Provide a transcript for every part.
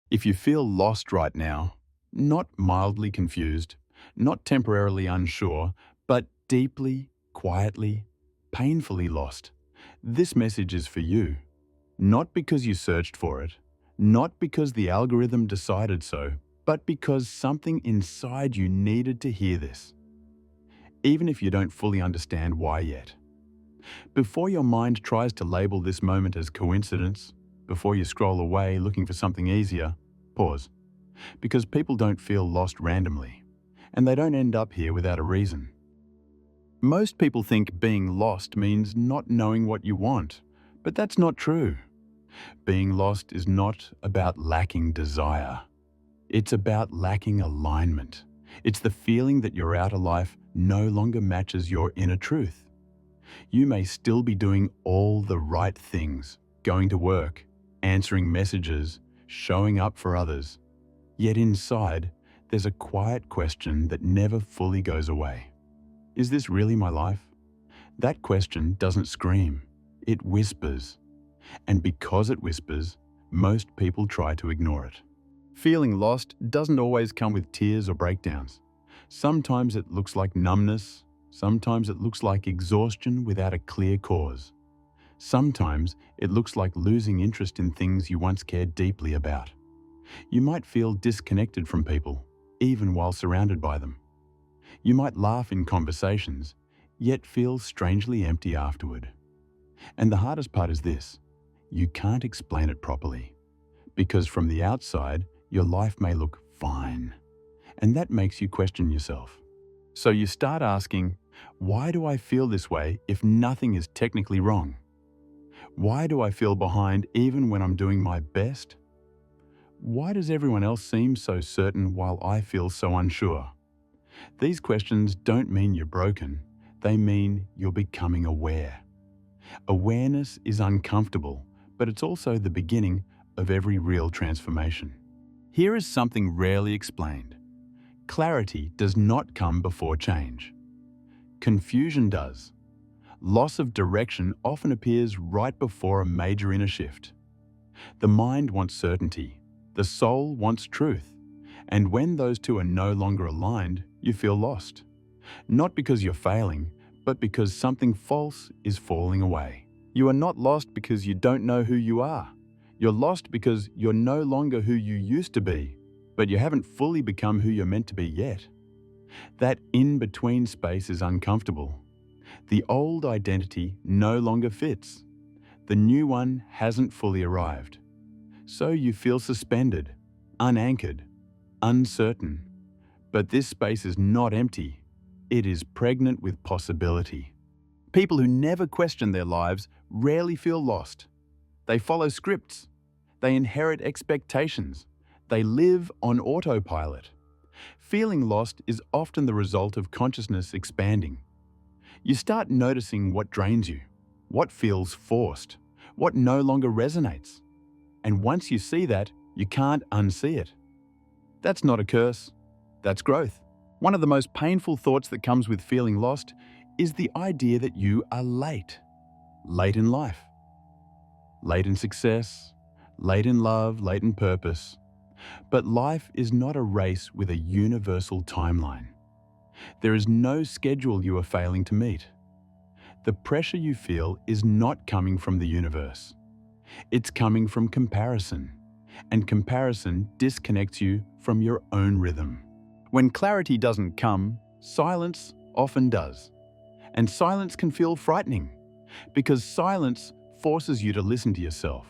If you feel lost right now, not mildly confused, not temporarily unsure, but deeply, quietly, painfully lost, this message is for you. Not because you searched for it, not because the algorithm decided so, but because something inside you needed to hear this, even if you don't fully understand why yet. Before your mind tries to label this moment as coincidence, before you scroll away looking for something easier, pause. Because people don't feel lost randomly, and they don't end up here without a reason. Most people think being lost means not knowing what you want, but that's not true. Being lost is not about lacking desire. It's about lacking alignment. It's the feeling that your outer life no longer matches your inner truth. You may still be doing all the right things, going to work, answering messages, showing up for others. Yet inside, there's a quiet question that never fully goes away. Is this really my life? That question doesn't scream, it whispers. And because it whispers, most people try to ignore it. Feeling lost doesn't always come with tears or breakdowns. Sometimes it looks like numbness, sometimes it looks like exhaustion without a clear cause. Sometimes it looks like losing interest in things you once cared deeply about. You might feel disconnected from people, even while surrounded by them. You might laugh in conversations, yet feel strangely empty afterward. And the hardest part is this: you can't explain it properly. Because from the outside, your life may look fine. And that makes you question yourself. So you start asking, why do I feel this way if nothing is technically wrong? Why do I feel behind even when I'm doing my best? Why does everyone else seem so certain while I feel so unsure? These questions don't mean you're broken. They mean you're becoming aware. Awareness is uncomfortable, but it's also the beginning of every real transformation. Here is something rarely explained. Clarity does not come before change. Confusion does. Loss of direction often appears right before a major inner shift. The mind wants certainty. The soul wants truth. And when those two are no longer aligned, you feel lost. Not because you're failing, but because something false is falling away. You are not lost because you don't know who you are. You're lost because you're no longer who you used to be, but you haven't fully become who you're meant to be yet. That in-between space is uncomfortable. The old identity no longer fits. The new one hasn't fully arrived. So you feel suspended, unanchored, uncertain. But this space is not empty. It is pregnant with possibility. People who never question their lives rarely feel lost. They follow scripts. They inherit expectations. They live on autopilot. Feeling lost is often the result of consciousness expanding. You start noticing what drains you, what feels forced, what no longer resonates. And once you see that, you can't unsee it. That's not a curse. That's growth. One of the most painful thoughts that comes with feeling lost is the idea that you are late. Late in life. Late in success. Late in love. Late in purpose. But life is not a race with a universal timeline. There is no schedule you are failing to meet. The pressure you feel is not coming from the universe. It's coming from comparison. And comparison disconnects you from your own rhythm. When clarity doesn't come, silence often does. And silence can feel frightening, because silence forces you to listen to yourself.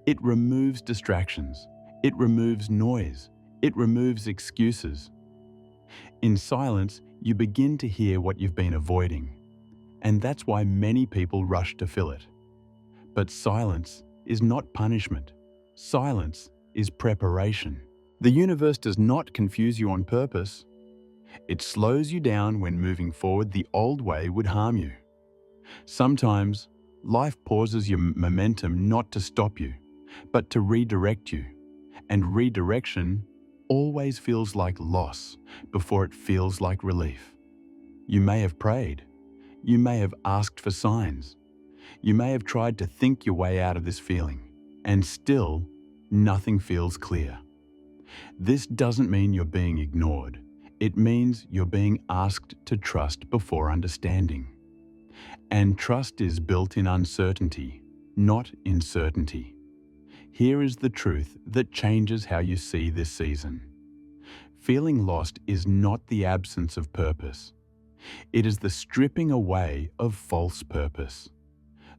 It removes distractions. It removes noise. It removes excuses. In silence, you begin to hear what you've been avoiding. And that's why many people rush to fill it. But silence is not punishment. Silence is preparation. The universe does not confuse you on purpose. It slows you down when moving forward the old way would harm you. Sometimes, life pauses your momentum not to stop you, but to redirect you. And redirection always feels like loss before it feels like relief. You may have prayed. You may have asked for signs. You may have tried to think your way out of this feeling, and still, nothing feels clear. This doesn't mean you're being ignored. It means you're being asked to trust before understanding. And trust is built in uncertainty, not in certainty. Here is the truth that changes how you see this season. Feeling lost is not the absence of purpose. It is the stripping away of false purpose.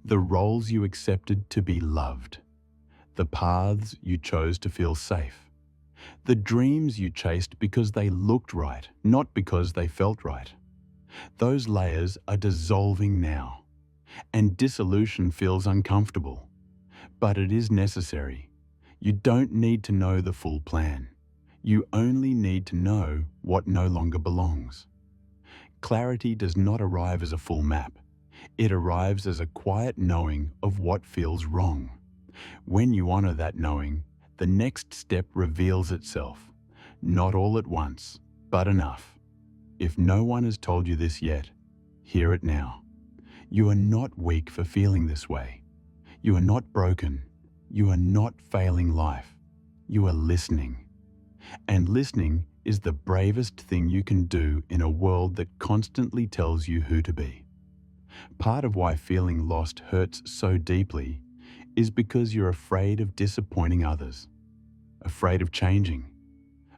The roles you accepted to be loved. The paths you chose to feel safe. The dreams you chased because they looked right, not because they felt right. Those layers are dissolving now, and dissolution feels uncomfortable. But it is necessary. You don't need to know the full plan. You only need to know what no longer belongs. Clarity does not arrive as a full map. It arrives as a quiet knowing of what feels wrong. When you honor that knowing, the next step reveals itself. Not all at once, but enough. If no one has told you this yet, hear it now. You are not weak for feeling this way. You are not broken. You are not failing life. You are listening. And listening is the bravest thing you can do in a world that constantly tells you who to be. Part of why feeling lost hurts so deeply is because you're afraid of disappointing others, afraid of changing,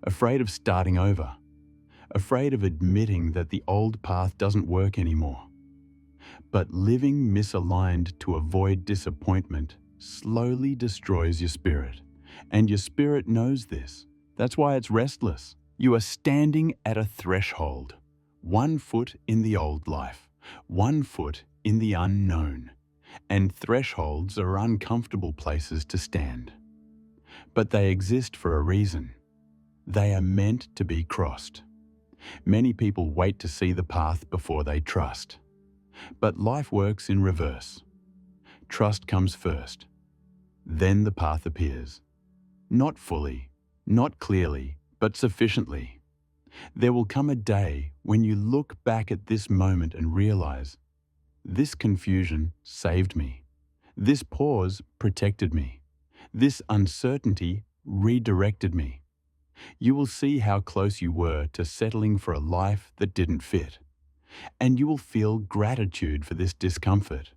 afraid of starting over, afraid of admitting that the old path doesn't work anymore. But living misaligned to avoid disappointment slowly destroys your spirit, and your spirit knows this. That's why it's restless. You are standing at a threshold, 1 foot in the old life, 1 foot in the unknown, and thresholds are uncomfortable places to stand. But they exist for a reason. They are meant to be crossed. Many people wait to see the path before they trust. But life works in reverse. Trust comes first. Then the path appears. Not fully, not clearly, but sufficiently. There will come a day when you look back at this moment and realize, this confusion saved me. This pause protected me. This uncertainty redirected me. You will see how close you were to settling for a life that didn't fit. And you will feel gratitude for this discomfort.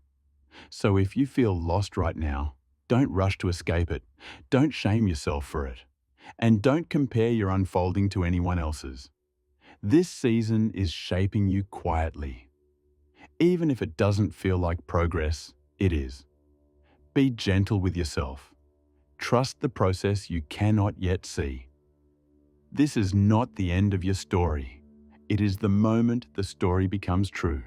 So if you feel lost right now, don't rush to escape it. Don't shame yourself for it. And don't compare your unfolding to anyone else's. This season is shaping you quietly. Even if it doesn't feel like progress, it is. Be gentle with yourself. Trust the process you cannot yet see. This is not the end of your story. It is the moment the story becomes true.